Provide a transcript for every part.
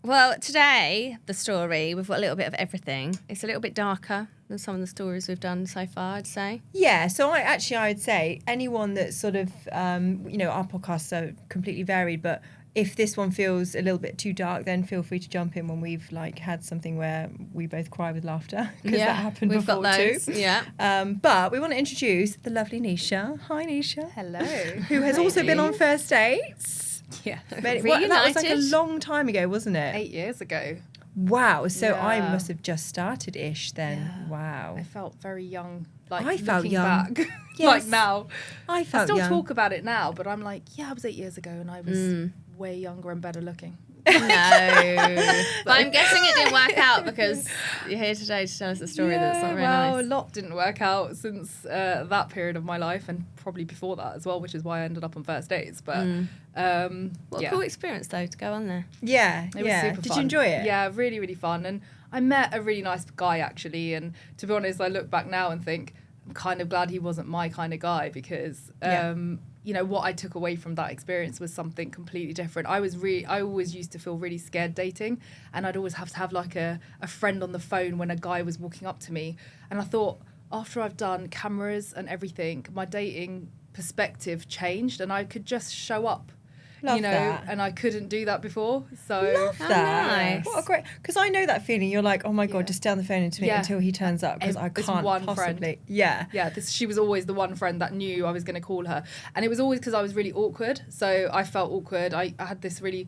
Well, today, the story, we've got a little bit of everything. It's a little bit darker than some of the stories we've done so far, I'd say. Yeah, so I would say anyone that's sort of, our podcasts are completely varied, but if this one feels a little bit too dark, then feel free to jump in when we've had something where we both cry with laughter, because that happened we've before got those. too. Yeah. But we want to introduce the lovely Nisha. Hi, Nisha. Hello. Who has also been on First Dates. Yeah. That was like a Reunited. long time ago, wasn't it? 8 years ago. Wow. So I Yeah. must have just started-ish then. Yeah. Wow. I felt very young. I felt looking young. back. Yes. Now. I I felt still young. talk about it now, but I'm like, yeah, I was 8 years ago and I was way younger and better looking. No. But I'm guessing it didn't work out because you're here today to tell us a story that's not very well, nice. a lot didn't work out since that period of my life, and probably before that as well, which is why I ended up on First Dates. But What a cool experience, though, to go on there. Yeah. It was super Did fun. you enjoy it? Yeah, really, really fun. And I met a really nice guy, actually. And to be honest, I look back now and think I'm kind of glad he wasn't my kind of guy, because, what I took away from that experience was something completely different. I always used to feel really scared dating, and I'd always have to have like a friend on the phone when a guy was walking up to me. And I thought, after I've done cameras and everything, my dating perspective changed and I could just show up. Love that. And I couldn't do that before. So Love that. nice. What a great... Because I know that feeling. You're like, oh my God, just stay on the phone to me Yeah. until he turns up, because I This can't one possibly... friend. Yeah. Yeah, she was always the one friend that knew I was going to call her. And it was always because I was really awkward. So I felt awkward. I had this really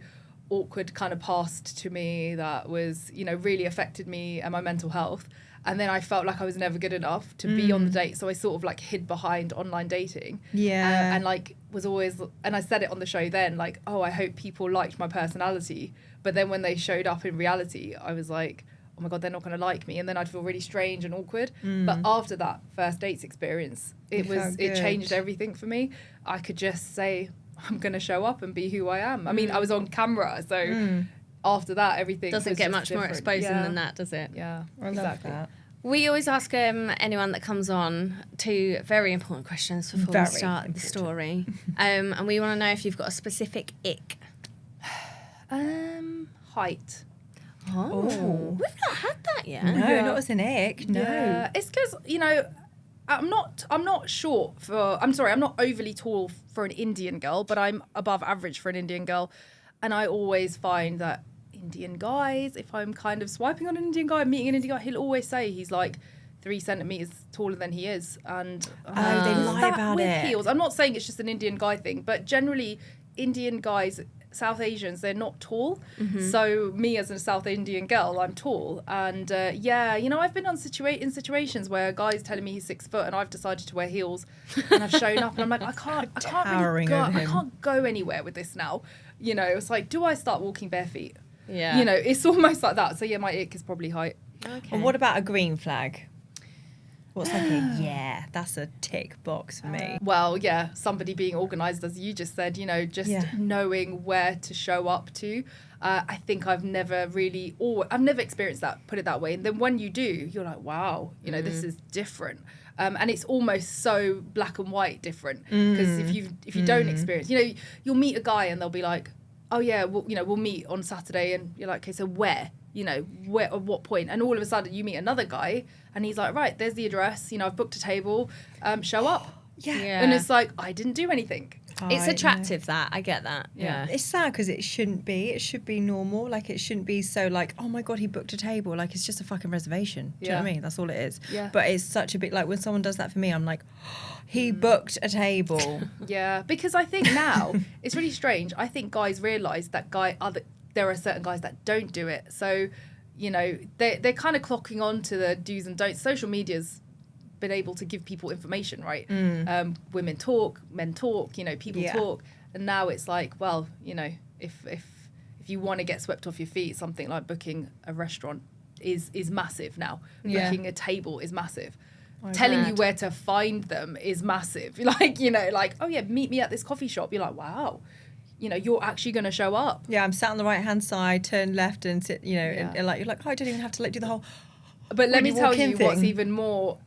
awkward kind of past to me that was, really affected me and my mental health. And then I felt like I was never good enough to be on the date. So I sort of hid behind online dating. Yeah. And was always, and I said it on the show then, I hope people liked my personality. But then when they showed up in reality, I was like, oh my God, they're not going to like me. And then I'd feel really strange and awkward. But after that First Dates experience, it changed everything for me. I could just say, I'm going to show up and be who I am. I mean, I was on camera, so after that, everything Doesn't was get just much more different. exposing Yeah. than that, does it? Yeah, I love that. We always ask anyone that comes on two very important questions before Very we start the story. And we want to know if you've got a specific ick. Height. Oh. We've not had that yet. No, Yeah. not as an ick. No. Yeah, it's because I'm not short for. I'm sorry, I'm not overly tall for an Indian girl, but I'm above average for an Indian girl, and I always find that Indian guys, if I'm kind of swiping on an Indian guy, meeting an Indian guy, he'll always say he's 3 centimeters taller than he is, and they lie that about with it. heels. I'm not saying it's just an Indian guy thing, but generally Indian guys, South Asians, they're not tall. So me as a South Indian girl, I'm tall, and I've been in situations where a guy's telling me he's 6 foot, and I've decided to wear heels, and I've shown up, and I'm like, I can't really go. I can't go anywhere with this now. It's like, do I start walking bare feet? Yeah. It's almost like that. So yeah, my ick is probably height. Okay. And what about a green flag? What's that's a tick box for me. Well, yeah, somebody being organised, as you just said, knowing where to show up to. I think I've never experienced that, put it that way. And then when you do, you're like, wow, this is different. And it's almost so black and white different. Because if you don't experience, you'll meet a guy and they'll be like, oh yeah, we'll meet on Saturday. And you're like, okay, so where? Where, at what point? And all of a sudden you meet another guy and he's like, right, there's the address, I've booked a table, show up. Yeah. And it's like, I didn't do anything. It's attractive, that. I get that. Yeah. It's sad because it shouldn't be. It should be normal. It shouldn't be so oh my God, he booked a table. It's just a fucking reservation. Do you know what I mean? That's all it is. Yeah. But it's such a bit when someone does that for me, I'm like, he booked a table. Yeah, because I think now, it's really strange. I think guys realise that there are certain guys that don't do it. So, they're kind of clocking on to the do's and don'ts. Social media's been able to give people information, right? Women talk, men talk, people talk. And now it's like, well, if you want to get swept off your feet, something like booking a restaurant is massive now. Yeah. Booking a table is massive. Telling you where to find them is massive. Oh yeah, meet me at this coffee shop. You're like, wow. You're actually going to show up. Yeah, I'm sat on the right hand side, turn left and sit, and you're like, oh, I don't even have to do the whole. But let me tell you thing. what's even more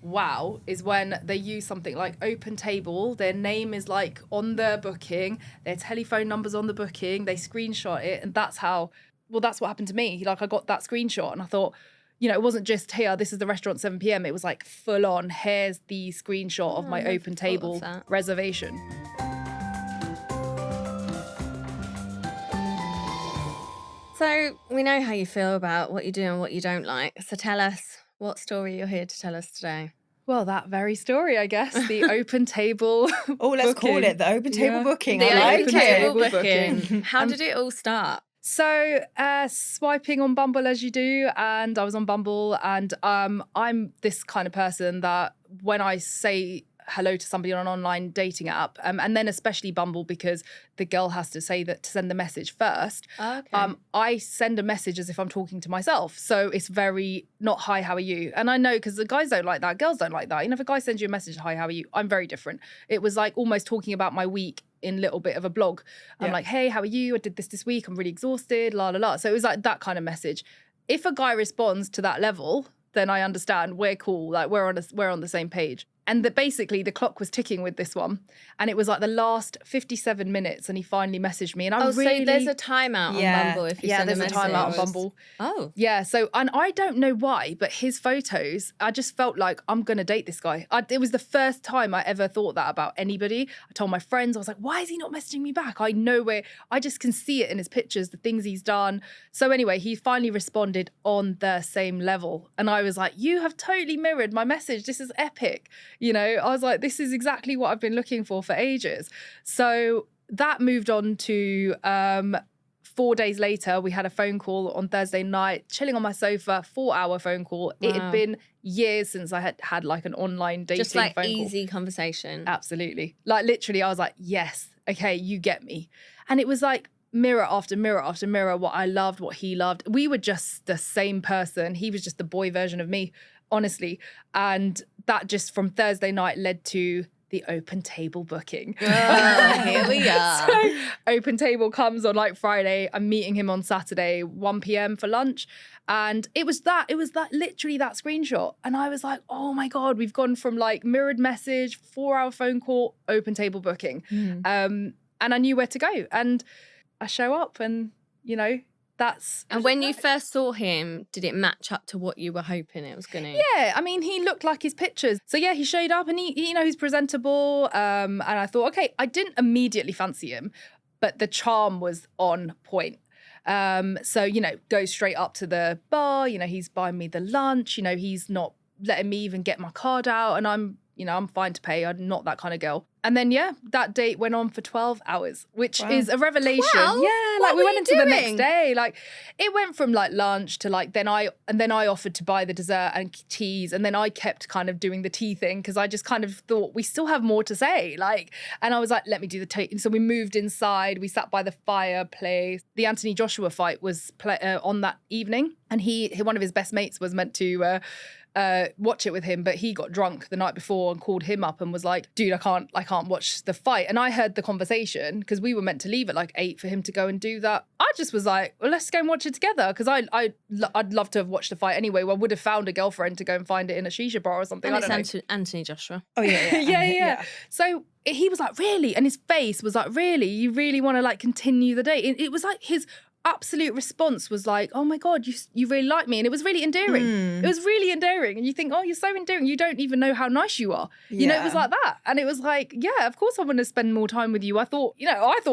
wow is when they use something like Open Table. Their name is on the booking, their telephone number's on the booking, they screenshot it, and that's how well, that's what happened to me. Like, I got that screenshot and I thought, you know, it wasn't just here, this is the restaurant 7 p.m. It was like full on, here's the screenshot of my open table reservation. So we know how you feel about what you do and what you don't like. So tell us what story you're here to tell us today. Well, that very story, I guess. The open table Oh, let's booking. call it the open table booking. The I like open table booking. How did it all start? So swiping on Bumble as you do, and I was on Bumble, and I'm this kind of person that when I say hello to somebody on an online dating app, and then especially Bumble, because the girl has to say that to send the message first. Okay. I send a message as if I'm talking to myself. So it's very not hi, how are you? And I know because the guys don't like that, girls don't like that. You know, if a guy sends you a message, hi, how are you? I'm very different. It was like almost talking about my week in a little bit of a blog. I'm like, hey, how are you? I did this week. I'm really exhausted, la la la. So it was like that kind of message. If a guy responds to that level, then I understand we're cool. Like we're on the same page. And basically the clock was ticking with this one. And it was like the last 57 minutes and he finally messaged me. And I really... so there's a timeout on Bumble if you send a message. Yeah, there's a timeout on Bumble. Oh. Yeah, so, and I don't know why, but his photos, I just felt like I'm going to date this guy. It was the first time I ever thought that about anybody. I told my friends, I was like, why is he not messaging me back? I just can see it in his pictures, the things he's done. So anyway, he finally responded on the same level. And I was like, you have totally mirrored my message. This is epic. You know, I was like, this is exactly what I've been looking for ages. So that moved on to 4 days later, we had a phone call on Thursday night, chilling on my sofa, 4-hour phone call. Wow. It had been years since I had like an online dating just like phone easy call. Conversation. Absolutely. Like literally, I was like, yes, okay, you get me. And it was like mirror after mirror after mirror, what I loved, what he loved. We were just the same person. He was just the boy version of me, honestly. And that just from Thursday night led to the open table booking. Oh, here we are. So open table comes on like Friday. I'm meeting him on Saturday, 1 p.m. for lunch. And it was literally that screenshot. And I was like, oh my God, we've gone from like mirrored message, 4-hour phone call, open table booking. And I knew where to go. And I show up and, you know, And when you first saw him, did it match up to what you were hoping it was going to? Yeah, I mean, he looked like his pictures. So yeah, he showed up and he you know, he's presentable. And I thought, okay, I didn't immediately fancy him, but the charm was on point. So, you know, go straight up to the bar, you know, he's buying me the lunch, you know, he's not letting me even get my card out, and I'm fine to pay. I'm not that kind of girl. And then, yeah, that date went on for 12 hours, which is a revelation. 12? Yeah, like we went into the next day. Like it went from like lunch to like, then I offered to buy the dessert and teas. And then I kept kind of doing the tea thing because I just kind of thought we still have more to say. Like, and I was like, let me do the tea. And so we moved inside. We sat by the fireplace. The Anthony Joshua fight was on that evening. And one of his best mates was meant to watch it with him, but he got drunk the night before and called him up and was like, dude, I can't watch the fight. And I heard the conversation because we were meant to leave at like 8 for him to go and do that. I just was like, well, let's go and watch it together, because I'd love to have watched the fight anyway. Well, I would have found a girlfriend to go and find it in a shisha bar or something. And I don't it's know. Anthony Joshua. Oh yeah. Yeah. So he was like, really? And his face was like, really? You really want to like continue the date? It was like his absolute response was like, oh my God, you really like me. And it was really endearing. It was really endearing. And you think, oh, you're so endearing. You don't even know how nice you are. You know, it was like that. And it was like, yeah, of course I want to spend more time with you. I thought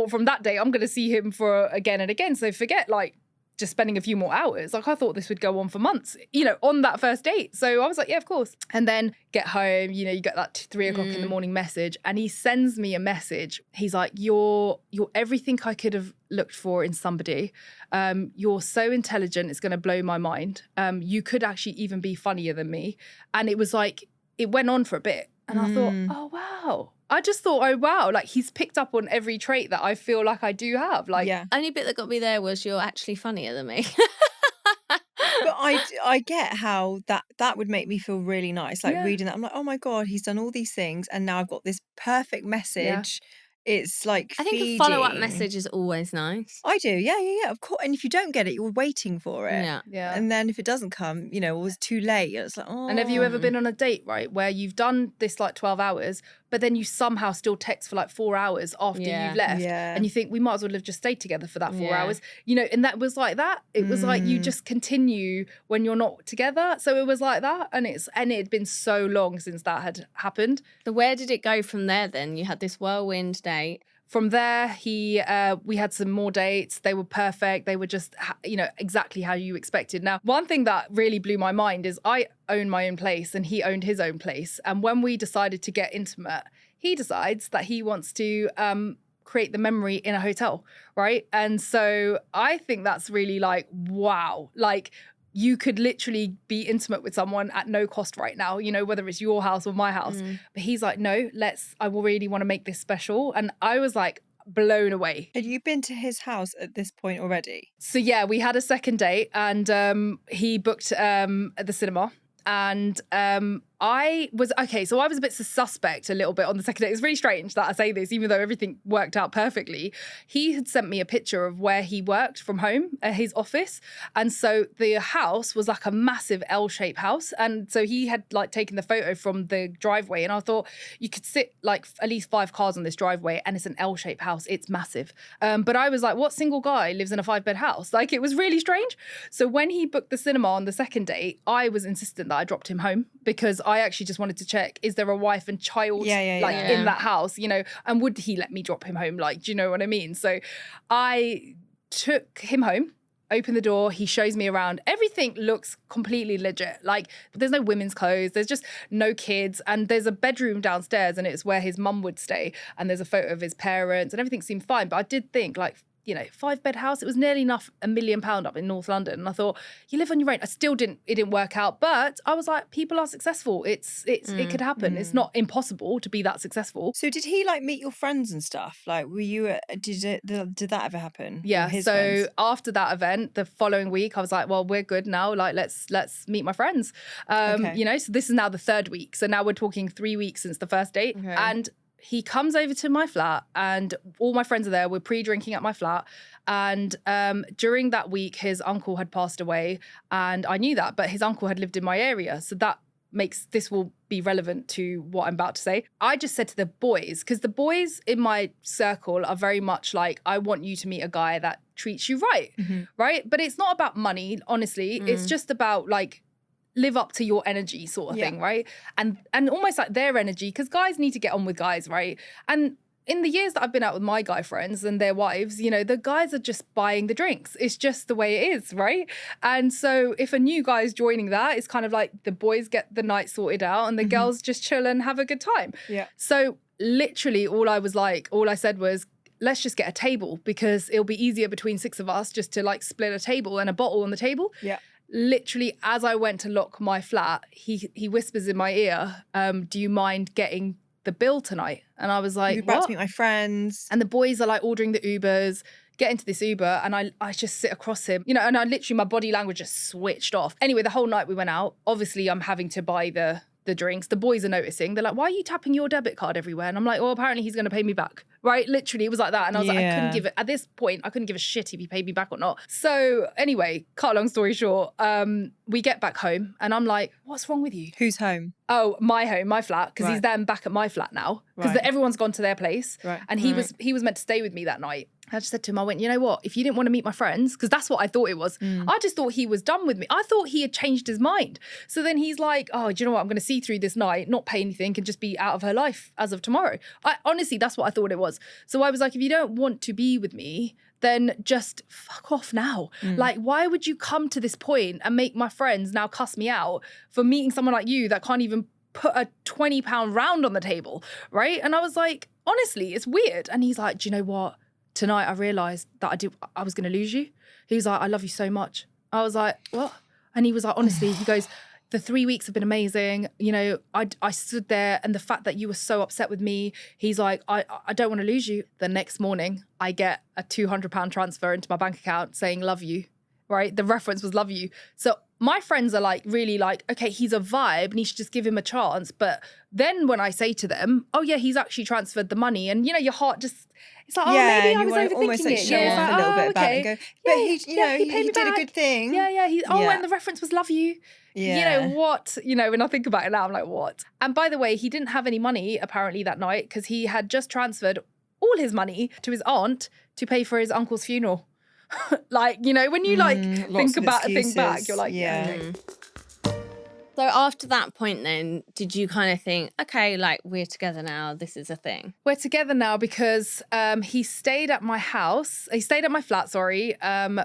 from that day, I'm going to see him for again and again. So forget like just spending a few more hours. Like I thought this would go on for months, you know, on that first date. So I was like, yeah, of course. And then get home, you know, you get that 3 o'clock in the morning message, and he sends me a message. He's like, you're everything I could have looked for in somebody. You're so intelligent, it's going to blow my mind. You could actually even be funnier than me. And it was like, it went on for a bit. And I thought, oh, wow. I just thought, oh, wow, like he's picked up on every trait that I feel like I do have. Like, Only bit that got me there was you're actually funnier than me. But I get how that would make me feel really nice. Like reading that, I'm like, oh my God, he's done all these things. And now I've got this perfect message it's like I think feeding. a follow-up message is always nice. I do, yeah, of course. And if you don't get it, you're waiting for it. Yeah. Yeah. And then if it doesn't come, you know, it was too late. It's like, oh. And have you ever been on a date, right, where you've done this like 12 hours, but then you somehow still text for like 4 hours after Yeah. you've left, Yeah. and you think we might as well have just stayed together for that 4 Yeah. hours, you know? And that was like that. It was like you just continue when you're not together. So it was like that, and it had been so long since that had happened. So where did it go from there then? You had this whirlwind date. From there, we had some more dates. They were perfect. They were just, you know, exactly how you expected. Now, one thing that really blew my mind is I own my own place and he owned his own place. And when we decided to get intimate, he decides that he wants to create the memory in a hotel, right? And so I think that's really like, wow. Like, you could literally be intimate with someone at no cost right now, you know, whether it's your house or my house. But he's like, no, I will really want to make this special. And I was like blown away. Had you been to his house at this point already? So yeah, we had a second date and he booked at the cinema. And I was a bit suspect a little bit on the second date. It's really strange that I say this, even though everything worked out perfectly. He had sent me a picture of where he worked from home, his office. And so the house was like a massive L-shaped house. And so he had like taken the photo from the driveway. And I thought you could sit like at least 5 cars on this driveway and it's an L-shaped house. It's massive. But I was like, what single guy lives in a 5-bed house? Like, it was really strange. So when he booked the cinema on the second date, I was insistent that I dropped him home because I actually just wanted to check, is there a wife and child in that house, you know, and would he let me drop him home? Like, do you know what I mean? So I took him home, opened the door, he shows me around. Everything looks completely legit. Like, there's no women's clothes, there's just no kids, and there's a bedroom downstairs and it's where his mum would stay, and there's a photo of his parents and everything seemed fine. But I did think, like, you know, 5-bed house, it was nearly enough £1 million up in North London. And I thought, you live on your own. It didn't work out. But I was like, people are successful. It could happen. It's not impossible to be that successful. So did he like meet your friends and stuff? Like, were you, did that ever happen? Yeah. His So friends? after that event, the following week, I was like, well, we're good now. Like, let's meet my friends. Okay. You know, so this is now the 3rd week. So now we're talking 3 weeks since the first date. Okay. And he comes over to my flat and all my friends are there. We're pre-drinking at my flat. And during that week, his uncle had passed away. And I knew that, but his uncle had lived in my area. So that makes this will be relevant to what I'm about to say. I just said to the boys, because the boys in my circle are very much like, I want you to meet a guy that treats you right, right? But it's not about money, honestly. It's just about like, live up to your energy sort of thing, right? And almost like their energy, because guys need to get on with guys, right? And in the years that I've been out with my guy friends and their wives, you know, the guys are just buying the drinks. It's just the way it is, right? And so if a new guy is joining that, it's kind of like the boys get the night sorted out and the girls just chill and have a good time. Yeah. So literally all I said was, let's just get a table because it'll be easier between 6 of us just to like split a table and a bottle on the table. Yeah. Literally, as I went to lock my flat, he whispers in my ear, do you mind getting the bill tonight? And I was like, You're about what? to meet my friends. And the boys are like ordering the Ubers, get into this Uber, and I just sit across him, you know, and I literally, my body language just switched off. Anyway, the whole night we went out. Obviously, I'm having to buy the drinks. The boys are noticing. They're like, why are you tapping your debit card everywhere? And I'm like, well, apparently he's going to pay me back, right? Literally, it was like that. And I was like, at this point, I couldn't give a shit if he paid me back or not. So anyway, cut a long story short, we get back home and I'm like, what's wrong with you? Who's home? Oh, my home, my flat, because he's Right. then back at my flat now because Right. everyone's gone to their place. Right. And he was meant to stay with me that night. I just said to him, I went, you know what? If you didn't want to meet my friends, because that's what I thought it was. I just thought he was done with me. I thought he had changed his mind. So then he's like, oh, do you know what? I'm going to see through this night, not pay anything, and just be out of her life as of tomorrow. Honestly, that's what I thought it was. So I was like, if you don't want to be with me, then just fuck off now. Like, why would you come to this point and make my friends now cuss me out for meeting someone like you that can't even put a £20 round on the table, right? And I was like, honestly, it's weird. And he's like, do you know what? Tonight I realised that I was going to lose you. He was like, I love you so much. I was like, what? And he was like, honestly, he goes, the 3 weeks have been amazing. You know, I stood there and the fact that you were so upset with me, he's like, I don't want to lose you. The next morning, I get a £200 transfer into my bank account saying, love you. right? The reference was love you. So my friends are like, really like, okay, he's a vibe and you should just give him a chance. But then when I say to them, oh yeah, he's actually transferred the money, and you know, your heart just, it's like, oh, maybe and I you was want to overthinking almost like it. show It's off like, a little oh, bit about it okay. and go, but Yeah, he paid me did a back. good thing. Yeah. Yeah. And the reference was love you. Yeah. You know what? You know, when I think about it now, I'm like, what? And by the way, he didn't have any money apparently that night because he had just transferred all his money to his aunt to pay for his uncle's funeral. Like, you know, when you like Lots think of about a thing excuses. back, you're like, Yeah. okay. So after that point then, did you kind of think, okay, like we're together now, this is a thing? We're together now because he stayed at my house. He stayed at my flat, sorry,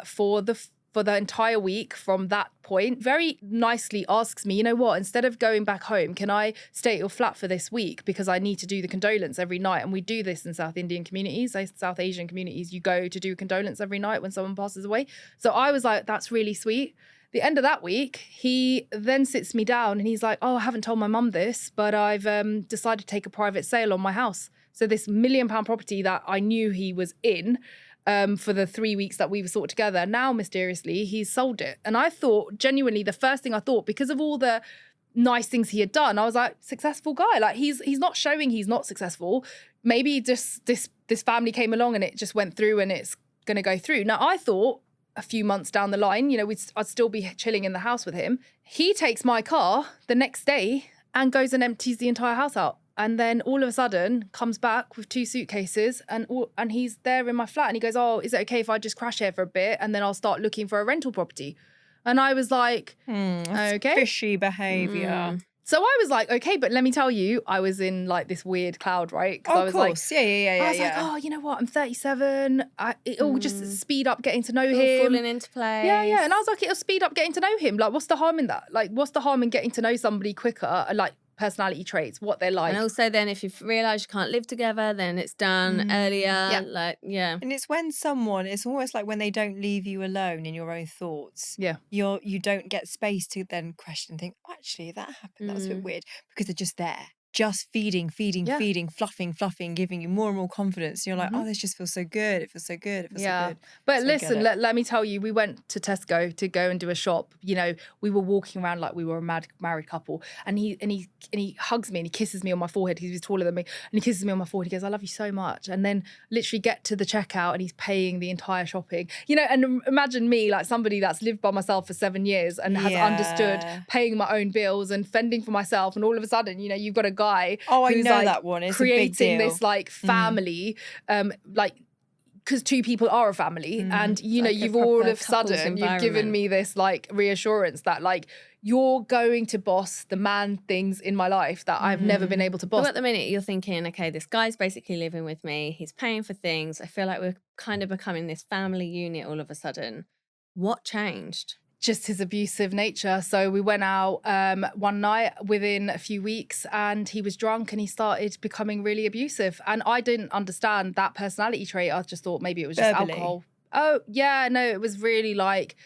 for the entire week from that point. Very nicely asks me, you know what, instead of going back home, can I stay at your flat for this week? Because I need to do the condolence every night. And we do this in South Indian communities, South Asian communities. You go to do condolence every night when someone passes away. So I was like, that's really sweet. The end of that week, he then sits me down and he's like, oh, I haven't told my mum this, but I've decided to take a private sale on my house. So this £1 million property that I knew he was in for the 3 weeks that we were sort of together, now mysteriously he's sold it. And I thought, genuinely, the first thing I thought, because of all the nice things he had done, I was like, successful guy. Like he's not showing he's not successful. Maybe just this family came along and it just went through and it's going to go through. Now I thought, a few months down the line, you know, I'd still be chilling in the house with him. He takes my car the next day and goes and empties the entire house out. And then all of a sudden comes back with 2 suitcases and he's there in my flat. And he goes, oh, is it okay if I just crash here for a bit? And then I'll start looking for a rental property. And I was like, okay. Fishy behaviour. So I was like, okay, but let me tell you, I was in like this weird cloud, right? Oh, I was of course. Like, Yeah. I was like, oh, you know what? I'm 37. It'll just speed up getting to know All him. falling into place. Yeah. And I was like, it'll speed up getting to know him. Like, what's the harm in that? Like, what's the harm in getting to know somebody quicker? Like, personality traits, what they're like. And also then if you realise you can't live together, then it's done earlier. Like, yeah. And it's when someone, it's almost like when they don't leave you alone in your own thoughts. Yeah. You don't get space to then question and think, oh, actually, that happened. That was a bit weird. Because they're just there. Just feeding, fluffing, giving you more and more confidence. And you're like, oh, this just feels so good. It feels so good. It feels so good. But So listen, let me tell you, we went to Tesco to go and do a shop. You know, we were walking around like we were a married couple. And he hugs me and he kisses me on my forehead. He was taller than me. And he kisses me on my forehead. He goes, I love you so much. And then literally get to the checkout and he's paying the entire shopping. You know, and imagine me, like somebody that's lived by myself for 7 years and has understood paying my own bills and fending for myself. And all of a sudden, you know, you've got a guy who's know that one. It's creating a big deal. this like family, like because 2 people are a family, and you know, like a you've all of a couples sudden you've given environment. me this like reassurance that like you're going to boss the man things in my life that I've never been able to boss. So at the minute you're thinking, okay, this guy's basically living with me. He's paying for things. I feel like we're kind of becoming this family unit all of a sudden. What changed? Just his abusive nature. So we went out one night within a few weeks and he was drunk and he started becoming really abusive. And I didn't understand that personality trait. I just thought maybe it was just Verbally? alcohol. Oh, yeah, no, it was really like,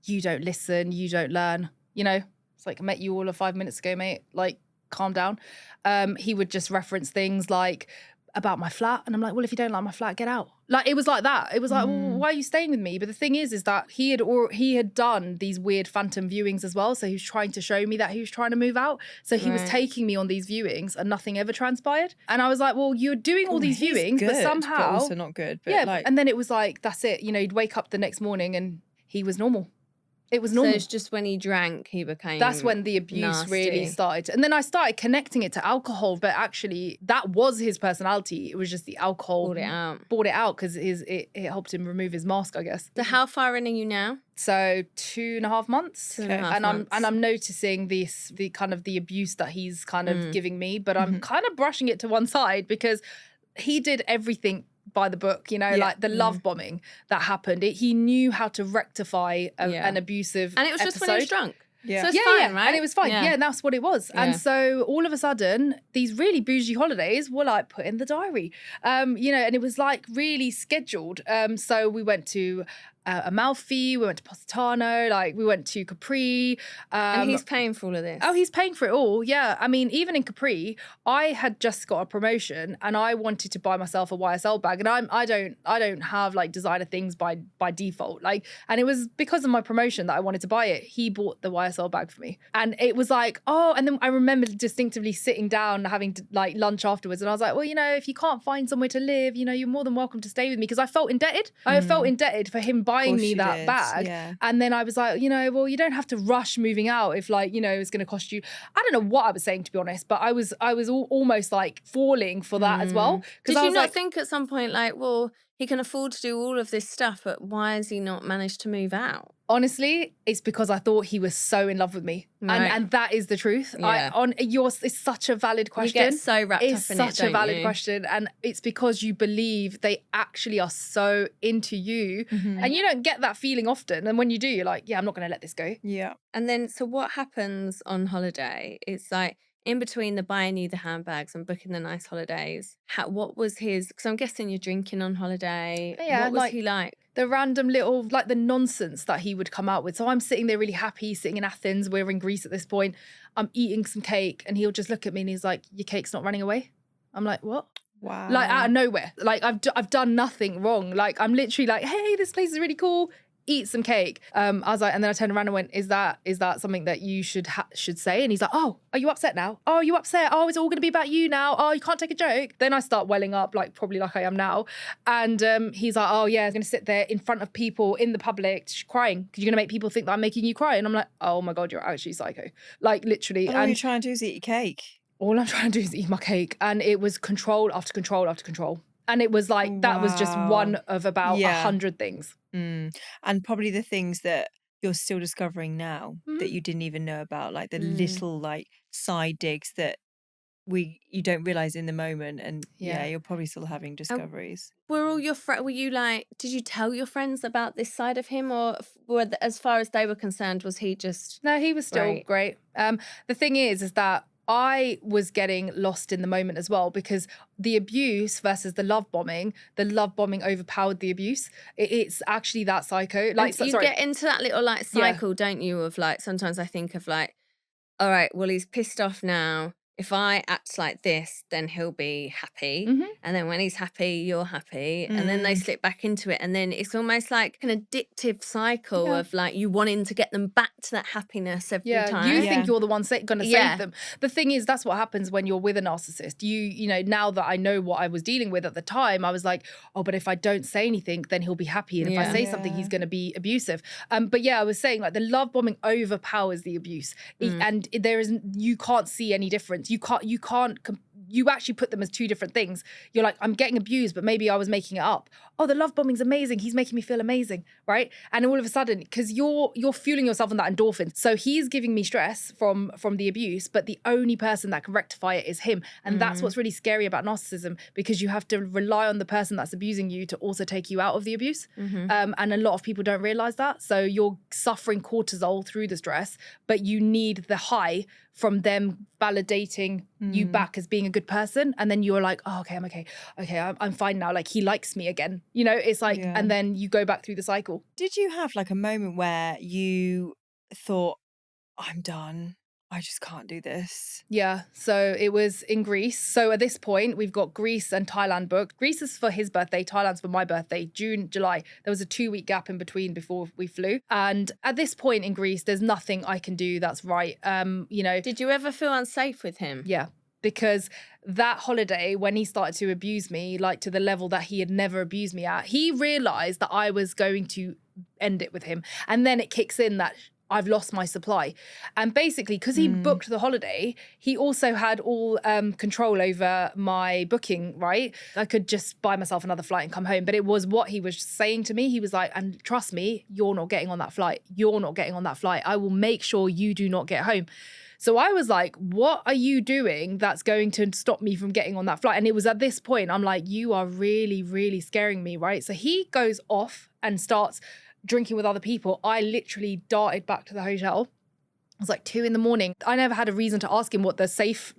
you don't listen, you don't learn. You know, it's like, I met you all of 5 minutes ago, mate. Like, calm down. He would just reference things like, about my flat, and I'm like, well, if you don't like my flat, get out. Like, it was like that. It was like, well, why are you staying with me? But the thing is that he had done these weird phantom viewings as well. So he was trying to show me that he was trying to move out. So he was taking me on these viewings, and nothing ever transpired. And I was like, well, you're doing all these viewings, good, but somehow, but also not good. But like, and then it was like, that's it. You know, you'd wake up the next morning and he was normal. It was normal. So it's just when he drank, he became That's when the abuse really started. And then I started connecting it to alcohol, but actually that was his personality. It was just the alcohol brought it out because it helped him remove his mask, I guess. So how far in are you now? So 2.5 months. 2.5 months. I'm noticing the kind of the abuse that he's kind of giving me, but I'm kind of brushing it to one side because he did everything by the book, you know, like the love bombing that happened. He knew how to rectify an abusive and it was just when he was drunk. Yeah. So it's fine, right? And it was fine. Yeah, and that's what it was. Yeah. And so all of a sudden, these really bougie holidays were like put in the diary. You know, and it was like really scheduled. So we went to Amalfi, we went to Positano, like we went to Capri. And he's paying for all of this. Oh, he's paying for it all. Yeah. I mean, even in Capri, I had just got a promotion and I wanted to buy myself a YSL bag. And I don't have like designer things by default. Like, and it was because of my promotion that I wanted to buy it. He bought the YSL bag for me. And it was like, oh, and then I remember distinctively sitting down having like lunch afterwards. And I was like, well, you know, if you can't find somewhere to live, you know, you're more than welcome to stay with me, because I felt indebted. I felt indebted for him buying me that bag. Yeah. And then I was like, you know, well, you don't have to rush moving out if, like, you know, it's going to cost you. I don't know what I was saying, to be honest, but I was almost like falling for that as well. Did you not think at some point, like, well, he can afford to do all of this stuff, but why has he not managed to move out? Honestly, it's because I thought he was so in love with me. Right. And that is the truth. Yeah. It's such a valid question. You get so wrapped up in it, It's such a valid question. And it's because you believe they actually are so into you. And you don't get that feeling often. And when you do, you're like, yeah, I'm not going to let this go. Yeah. And then, so what happens on holiday? It's like, in between the buying you the handbags and booking the nice holidays, what was his, because I'm guessing you're drinking on holiday. Yeah, what was he like? The random little, like the nonsense that he would come out with. So I'm sitting there really happy, sitting in Athens. We're in Greece at this point. I'm eating some cake and he'll just look at me and he's like, your cake's not running away. I'm like, what? Wow. Like out of nowhere. Like I've done nothing wrong. Like I'm literally like, hey, this place is really cool. Eat some cake. I was like, and then I turned around and went, is that something that you should say? And he's like, oh, are you upset now? Oh, are you upset? Oh, it's all going to be about you now. Oh, you can't take a joke. Then I start welling up, like probably like I am now. And he's like, oh yeah, I'm going to sit there in front of people in the public crying because you're going to make people think that I'm making you cry. And I'm like, oh my God, you're actually psycho. Like literally. All you're trying to do is eat your cake. All I'm trying to do is eat my cake. And it was control after control after control. And it was like, that was just one of about 100 things. And probably the things that you're still discovering now that you didn't even know about, like the little like side digs that you don't realize in the moment. And you're probably still having discoveries. Were all your were you like, did you tell your friends about this side of him, or as far as they were concerned, was he just... No, he was still great. The thing is that I was getting lost in the moment as well, because the abuse versus the love bombing overpowered the abuse. It's actually that psycho. Like, you get into that little like cycle, don't you? Of like, sometimes I think of like, all right, well, he's pissed off now. If I act like this, then he'll be happy. And then when he's happy, you're happy. And then they slip back into it. And then it's almost like an addictive cycle of like you wanting to get them back to that happiness every time. You think you're the one going to save them. The thing is, that's what happens when you're with a narcissist. You know, now that I know what I was dealing with at the time, I was like, oh, but if I don't say anything, then he'll be happy. And if I say something, he's going to be abusive. But yeah, I was saying like the love bombing overpowers the abuse. And you can't see any difference. You actually put them as two different things. You're like, I'm getting abused, but maybe I was making it up. Oh, the love bombing's amazing. He's making me feel amazing, right? And all of a sudden, because you're fueling yourself on that endorphin. So he's giving me stress from the abuse, but the only person that can rectify it is him. And that's what's really scary about narcissism, because you have to rely on the person that's abusing you to also take you out of the abuse. And a lot of people don't realize that. So you're suffering cortisol through the stress, but you need the high from them validating you back as being a good person. And then you're like, oh, okay, I'm okay. Okay, I'm fine now. Like, he likes me again. You know, it's like, and then you go back through the cycle. Did you have like a moment where you thought, I'm done, I just can't do this? Yeah, so it was in Greece. So at this point, we've got Greece and Thailand booked. Greece is for his birthday, Thailand's for my birthday, June, July. There was a 2-week gap in between before we flew. And at this point in Greece, there's nothing I can do that's right. You know. Did you ever feel unsafe with him? Yeah. Because that holiday, when he started to abuse me, like to the level that he had never abused me at, he realized that I was going to end it with him. And then it kicks in that I've lost my supply. And basically, because he booked the holiday, he also had all control over my booking, right? I could just buy myself another flight and come home. But it was what he was saying to me. He was like, and trust me, you're not getting on that flight. You're not getting on that flight. I will make sure you do not get home. So I was like, what are you doing that's going to stop me from getting on that flight? And it was at this point, I'm like, you are really, really scaring me, right? So he goes off and starts drinking with other people. I literally darted back to the hotel. was like 2 a.m. I never had a reason to ask him what the safe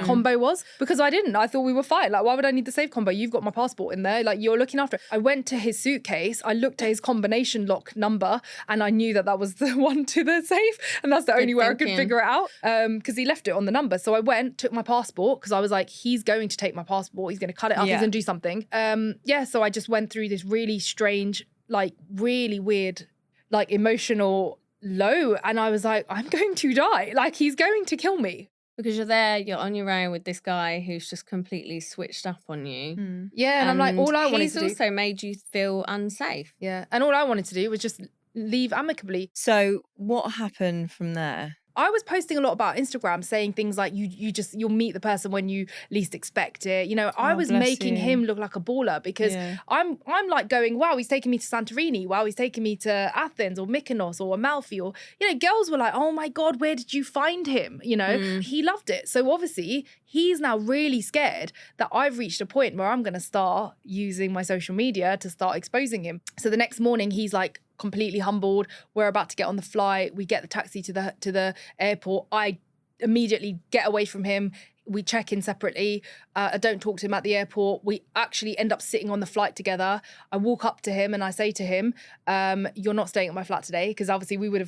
combo was because I didn't. I thought we were fine. Like, why would I need the safe combo? You've got my passport in there. Like, you're looking after it. I went to his suitcase. I looked at his combination lock number and I knew that was the one to the safe. And that's the only way I could figure it out because he left it on the number. So I went, took my passport because I was like, he's going to take my passport. He's going to cut it up. He's going to do something. So I just went through this really strange, like really weird, like emotional low, and I was like, I'm going to die. Like, he's going to kill me. Because you're on your own with this guy who's just completely switched up on you. Yeah, and I'm like, all I wanted to do... He's also made you feel unsafe. Yeah, and all I wanted to do was just leave amicably. So what happened from there? I was posting a lot about Instagram saying things like you'll meet the person when you least expect it. You know, I was making him look like a baller because I'm like going, wow, he's taking me to Santorini. Wow, he's taking me to Athens or Mykonos or Amalfi. Or, you know, girls were like, oh my God, where did you find him? You know, he loved it. So obviously he's now really scared that I've reached a point where I'm going to start using my social media to start exposing him. So the next morning he's like, completely humbled. We're about to get on the flight. We get the taxi to the airport. I immediately get away from him. We check in separately. I don't talk to him at the airport. We actually end up sitting on the flight together. I walk up to him and I say to him, "You're not staying at my flat today," because obviously we would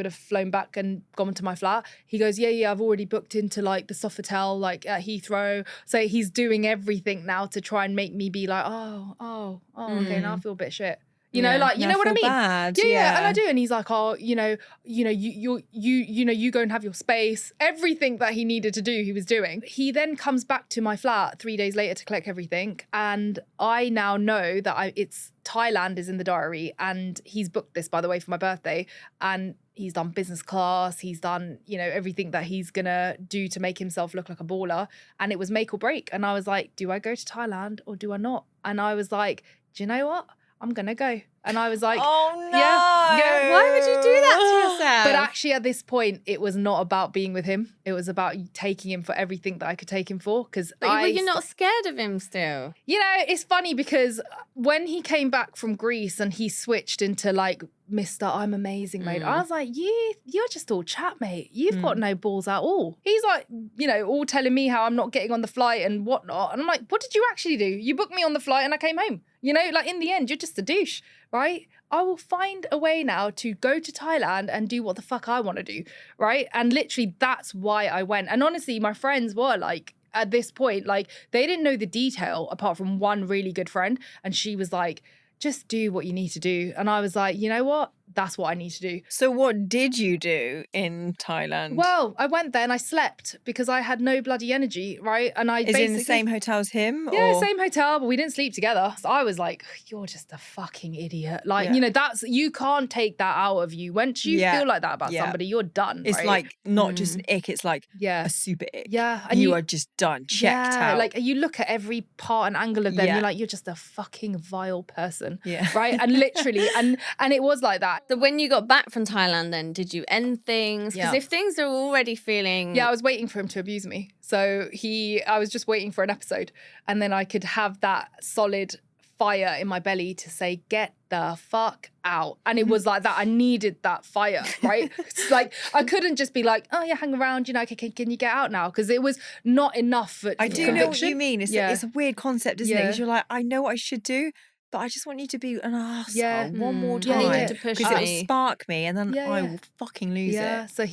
have flown back and gone to my flat. He goes, "Yeah, I've already booked into like the Sofitel, like at Heathrow." So he's doing everything now to try and make me be like, okay, now I feel a bit shit. You know, like, you know what I mean? Bad. Yeah, and I do. And he's like, oh, you go and have your space. Everything that he needed to do, he was doing. He then comes back to my flat 3 days later to collect everything. And I now know that it's Thailand is in the diary. And he's booked this, by the way, for my birthday. And he's done business class. He's done, you know, everything that he's going to do to make himself look like a baller. And it was make or break. And I was like, do I go to Thailand or do I not? And I was like, do you know what? I'm going to go. And I was like, oh no. Yeah. Why would you do that to yourself? But actually at this point, it was not about being with him. It was about taking him for everything that I could take him for. But you're not scared of him still. You know, it's funny because when he came back from Greece and he switched into like, Mr. I'm amazing, mate. I was like, you're just all chat, mate. You've got no balls at all. He's like, you know, all telling me how I'm not getting on the flight and whatnot. And I'm like, what did you actually do? You booked me on the flight and I came home. You know, like in the end, you're just a douche, right? I will find a way now to go to Thailand and do what the fuck I want to do, right? And literally that's why I went. And honestly, my friends were like, at this point, like they didn't know the detail apart from one really good friend. And she was like, just do what you need to do. And I was like, you know what? That's what I need to do. So what did you do in Thailand? Well, I went there and I slept because I had no bloody energy, right? And I Is it in the same hotel as him? Yeah, or? Same hotel, but we didn't sleep together. So I was like, you're just a fucking idiot. Like, you know, you can't take that out of you. Once you feel like that about somebody, you're done. It's right? like not just an ick, it's like a super ick. Yeah. And you are just done, checked out. Like you look at every part and angle of them, you're like, you're just a fucking vile person. Yeah. Right? And literally, and it was like that. So when you got back from Thailand then, did you end things? Because if things are already feeling... Yeah, I was waiting for him to abuse me. So I was just waiting for an episode and then I could have that solid fire in my belly to say, get the fuck out. And it was like that. I needed that fire, right? It's like, I couldn't just be like, oh yeah, hang around, you know, can you get out now? Because it was not enough for I do know what you mean. It's a weird concept, isn't it? Because you're like, I know what I should do, but I just want you to be an arsehole one more time because it will spark me and then I will fucking lose it. So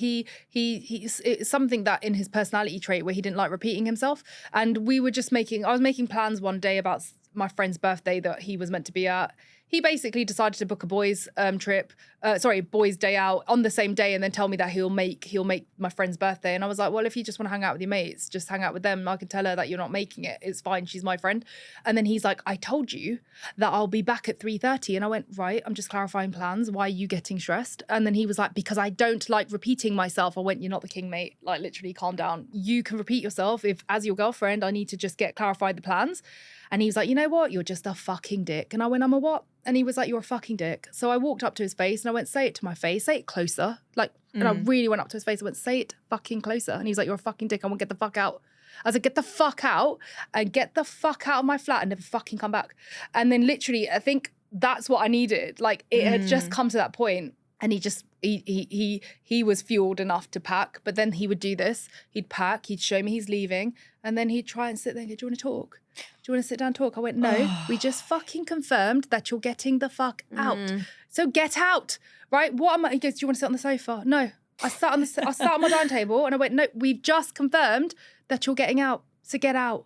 it's something that in his personality trait where he didn't like repeating himself. And I was making plans one day about my friend's birthday that he was meant to be at. He basically decided to book a boys' boys' day out on the same day and then tell me that he'll make my friend's birthday. And I was like, well, if you just want to hang out with your mates, just hang out with them. I can tell her that you're not making it. It's fine. She's my friend. And then he's like, I told you that I'll be back at 3:30. And I went, right, I'm just clarifying plans. Why are you getting stressed? And then he was like, because I don't like repeating myself. I went, you're not the king, mate. Like literally calm down. You can repeat yourself. If as your girlfriend, I need to just get clarified the plans. And he was like, you know what? You're just a fucking dick. And I went, I'm a what? And he was like, you're a fucking dick. So I walked up to his face and I went, say it to my face, say it closer. Like, and I really went up to his face and went, say it fucking closer. And he was like, you're a fucking dick. I want to get the fuck out. I was like, get the fuck out and get the fuck out of my flat and never fucking come back. And then literally, I think that's what I needed. Like it had just come to that point. And he was fueled enough to pack, but then he would do this. He'd pack, he'd show me he's leaving, and then he'd try and sit there and go, do you want to talk? Do you want to sit down and talk? I went, no, we just fucking confirmed that you're getting the fuck out. So get out, right? What am I? He goes, do you want to sit on the sofa? No. I sat on my dining table and I went, no, we've just confirmed that you're getting out. So get out.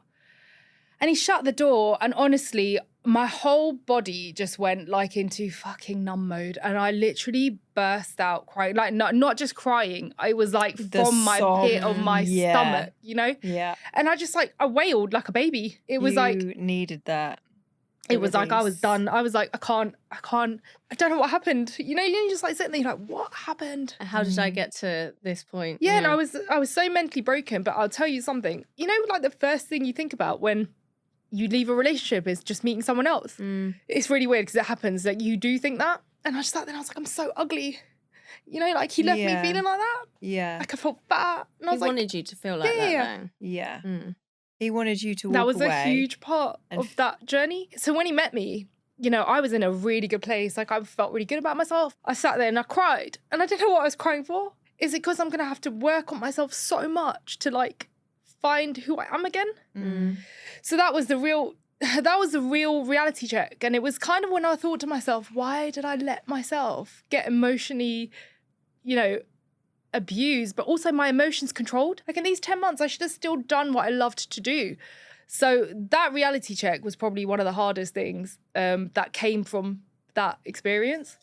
And he shut the door, and honestly, my whole body just went like into fucking numb mode, and I literally burst out crying. Like not just crying, I was like from my pit of my stomach, you know? Yeah. And I just like, I wailed like a baby. It was like you needed that. It was like I was done. I was like, I don't know what happened. You know, you're just like sitting there, you're like, what happened? How did I get to this point? Yeah, and I was so mentally broken. But I'll tell you something. You know, like the first thing you think about when you leave a relationship is just meeting someone else. It's really weird because it happens. Like you do think that. And I just sat there and I was like, I'm so ugly. You know, like he left me feeling like that. Yeah. Like I felt fat. And I was he wanted you to feel like that though. Yeah. He wanted you to walk That was away. a huge part of that journey. So when he met me, you know, I was in a really good place. Like I felt really good about myself. I sat there and I cried. And I didn't know what I was crying for. Is it because I'm going to have to work on myself so much to like find who I am again? So that was the real reality check. And it was kind of when I thought to myself, why did I let myself get emotionally, you know, abused, but also my emotions controlled? Like in these 10 months, I should have still done what I loved to do. So that reality check was probably one of the hardest things that came from that experience.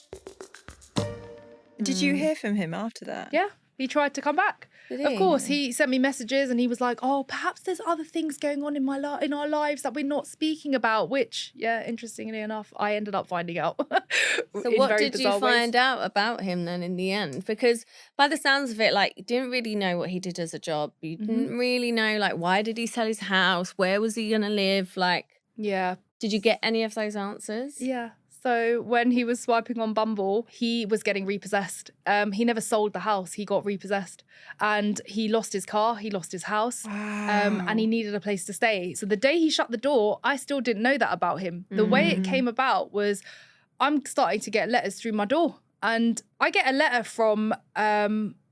Did you hear from him after that? Yeah, he tried to come back. Of course, he sent me messages and he was like, oh, perhaps there's other things going on in in our lives that we're not speaking about, which, yeah, interestingly enough, I ended up finding out. So what did you find out about him then in the end? Because by the sounds of it, like, you didn't really know what he did as a job. You didn't really know, like, why did he sell his house? Where was he going to live? Like, yeah. Did you get any of those answers? Yeah. So when he was swiping on Bumble, he was getting repossessed. He never sold the house. He got repossessed. And he lost his car. He lost his house. And he needed a place to stay. So the day he shut the door, I still didn't know that about him. The way it came about was I'm starting to get letters through my door. And I get a letter from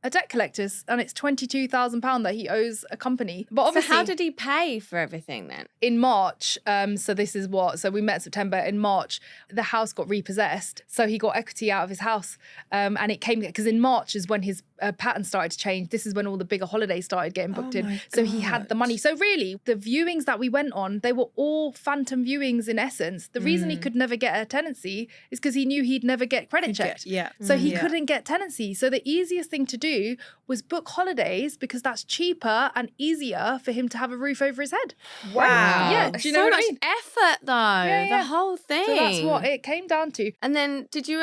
a debt collector's, and it's £22,000 that he owes a company. But obviously, so how did he pay for everything then? In March, so we met September. In March, the house got repossessed, so he got equity out of his house, and it came because in March is when his pattern started to change. This is when all the bigger holidays started getting booked in. So he had the money. So really, the viewings that we went on, they were all phantom viewings in essence. The reason he could never get a tenancy is because he knew he'd never get credit checked. So he couldn't get tenancy. So the easiest thing to do was book holidays because that's cheaper and easier for him to have a roof over his head. Wow. Yeah, do you know so what much I mean? effort though, the whole thing. So that's what it came down to. And then did you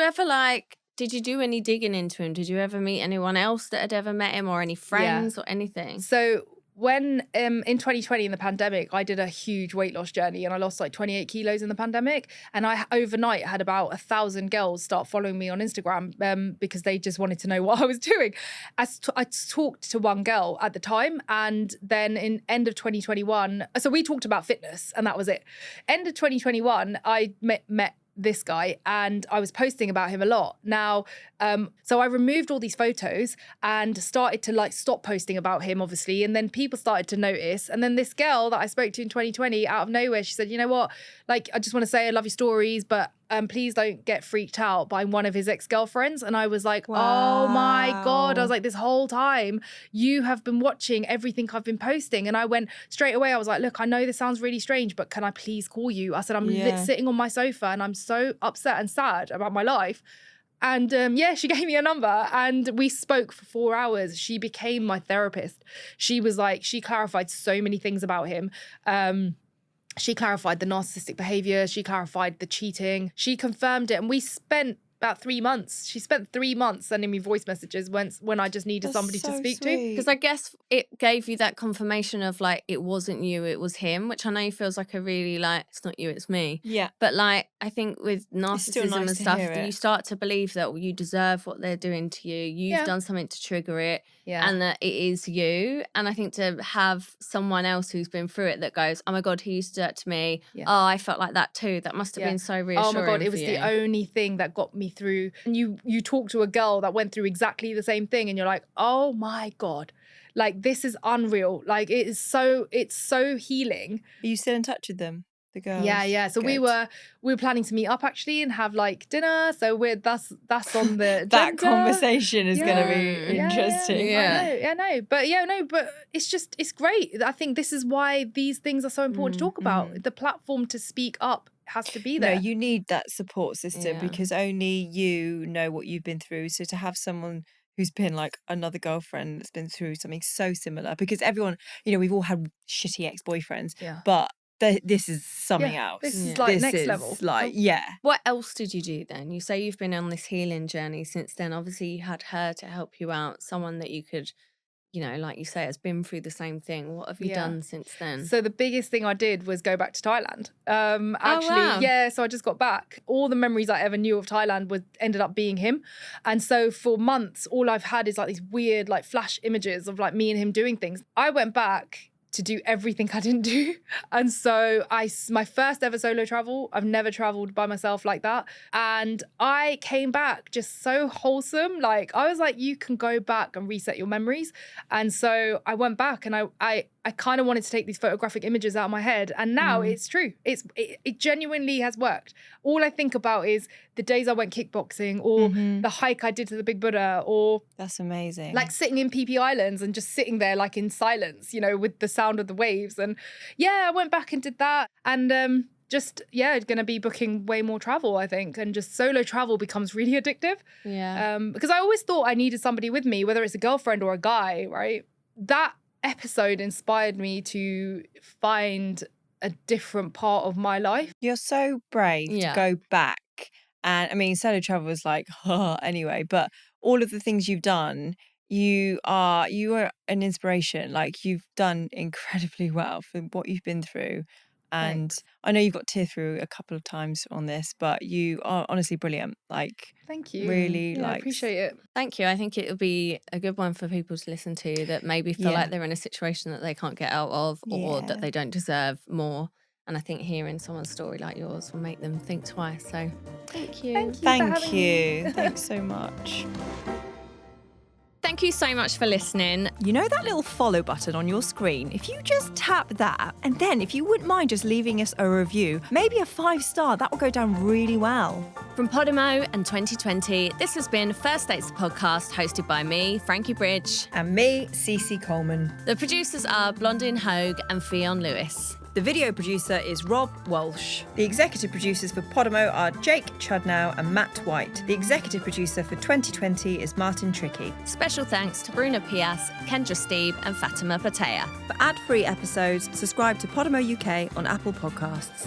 do any digging into him? Did you ever meet anyone else that had ever met him or any friends or anything? So when in 2020 in the pandemic, I did a huge weight loss journey and I lost like 28 kilos in the pandemic. And I overnight had about 1,000 girls start following me on Instagram because they just wanted to know what I was doing. I talked to one girl at the time, and then in end of 2021, so we talked about fitness and that was it. End of 2021, I met this guy and I was posting about him a lot. Now, so I removed all these photos and started to like stop posting about him, obviously. And then people started to notice. And then this girl that I spoke to in 2020, out of nowhere, she said, you know what? Like, I just want to say I love your stories, but please don't get freaked out by one of his ex-girlfriends. And I was like, oh my God. I was like, this whole time you have been watching everything I've been posting. And I went straight away. I was like, look, I know this sounds really strange, but can I please call you? I said, I'm sitting on my sofa and I'm so upset and sad about my life. And she gave me a number and we spoke for 4 hours. She became my therapist. She was like, she clarified so many things about him. She clarified the narcissistic behavior. She clarified the cheating. She confirmed it. And we spent about 3 months. She spent 3 months sending me voice messages when I just needed somebody to speak to. Because I guess it gave you that confirmation of like, it wasn't you, it was him, which I know feels like a really like, it's not you, it's me. Yeah. But like, I think with narcissism nice and to stuff, hear it. you start to believe that you deserve what they're doing to you. You've done something to trigger it. And that it is you. And I think to have someone else who's been through it that goes, oh my God, he used to do that to me. Oh, I felt like that too. That must have been so reassuring. Oh my God, it was the only thing that got me me through. And you talk to a girl that went through exactly the same thing and you're like, oh my God, like this is unreal. Like it's so healing. Are you still in touch with them? The girls? Yeah. So we were planning to meet up actually and have like dinner. So that's on the that agenda. conversation is going to be interesting. I know. But it's great. I think this is why these things are so important to talk about. The platform to speak up has to be there. No, you need that support system because only you know what you've been through. So to have someone who's been like another girlfriend that's been through something so similar, because everyone, we've all had shitty ex-boyfriends, but this is something else. This is like next level. What else did you do then? You say you've been on this healing journey since then. Obviously, you had her to help you out, someone that you could, like you say, has been through the same thing. What have you done since then? So the biggest thing I did was go back to Thailand. So I just got back. All the memories I ever knew of Thailand ended up being him. And so for months, all I've had is like these weird like flash images of like me and him doing things. I went back to do everything I didn't do. And so my first ever solo travel, I've never traveled by myself like that. And I came back just so wholesome. Like I was like, you can go back and reset your memories. And so I went back and I kind of wanted to take these photographic images out of my head. And now it's true. It genuinely has worked. All I think about is the days I went kickboxing or the hike I did to the Big Buddha or... That's amazing. Like sitting in PP Islands and just sitting there like in silence, with the sound of the waves. And I went back and did that. And going to be booking way more travel, I think. And just solo travel becomes really addictive. Yeah. Because I always thought I needed somebody with me, whether it's a girlfriend or a guy, right? That episode inspired me to find a different part of my life. You're so brave to go back. And I mean, solo travel is like, anyway, but all of the things you've done, you are an inspiration. Like you've done incredibly well for what you've been through. And Thanks. I know you've got tear through a couple of times on this, but you are honestly brilliant. Like, thank you. Really, I appreciate it. Thank you. I think it would be a good one for people to listen to that maybe feel like they're in a situation that they can't get out of or that they don't deserve more. And I think hearing someone's story like yours will make them think twice. So thank you. Thank you. Thanks so much. Thank you so much for listening. You know that little follow button on your screen? If you just tap that, and then if you wouldn't mind just leaving us a review, maybe a 5-star, that will go down really well. From Podimo and 2020, this has been First Dates Podcast, hosted by me, Frankie Bridge. And me, Cece Coleman. The producers are Blondin Hogue and Fionn Lewis. The video producer is Rob Walsh. The executive producers for Podimo are Jake Chudnow and Matt White. The executive producer for 2020 is Martin Tricky. Special thanks to Bruna Pias, Kendra Steeb and Fatima Patea. For ad-free episodes, subscribe to Podimo UK on Apple Podcasts.